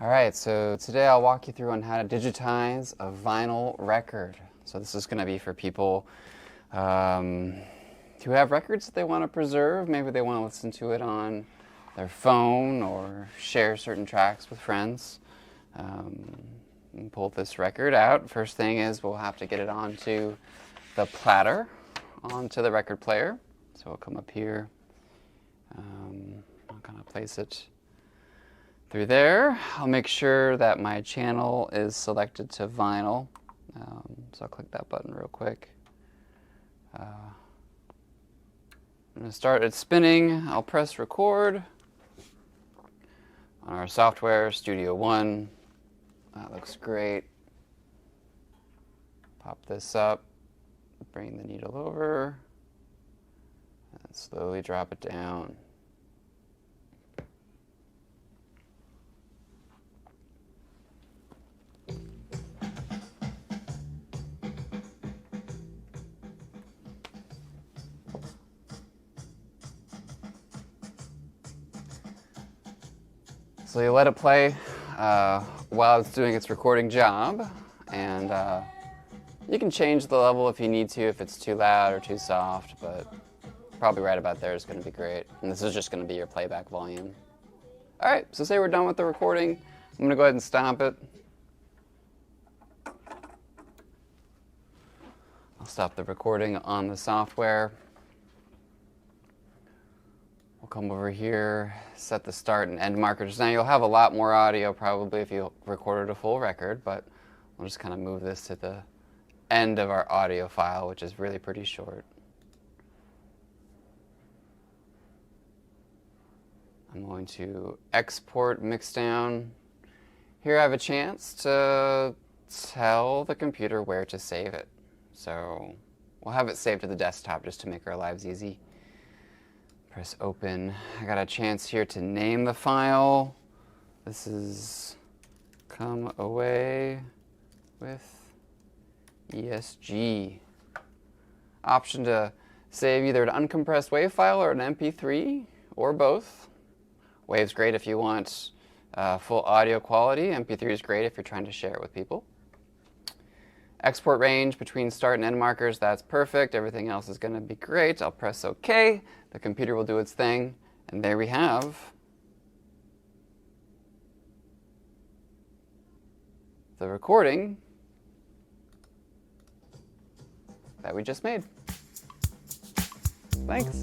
Alright, so today I'll walk you through on how to digitize a vinyl record. So this is going to be for people who have records that they want to preserve. Maybe they want to listen to it on their phone or share certain tracks with friends. Pull this record out. First thing is we'll have to get it onto the platter, onto the record player. So we'll come up here. I'm going to place it through there. I'll make sure that my channel is selected to vinyl. So I'll click that button real quick. I'm going to start it spinning. I'll press record on our software, Studio One. That looks great. Pop this up, bring the needle over, and slowly drop it down. So you let it play while it's doing its recording job, and you can change the level if you need to, if it's too loud or too soft, but probably right about there is going to be great. And this is just going to be your playback volume. Alright, so say we're done with the recording. I'm going to go ahead and stop it. I'll stop the recording on the software. We'll come over here, set the start and end markers. Now you'll have a lot more audio probably if you recorded a full record, but we'll just kind of move this to the end of our audio file, which is really pretty short. I'm going to export mixdown. Here I have a chance to tell the computer where to save it. So we'll have it saved to the desktop just to make our lives easy. Press open. I got a chance here to name the file. This is Come Away with ESG. Option to save either an uncompressed WAV file or an MP3 or both. WAV's great if you want full audio quality. MP3 is great if you're trying to share it with people. Export range between start and end markers, that's perfect. Everything else is going to be great. I'll press OK. The computer will do its thing. And there we have the recording that we just made. Thanks.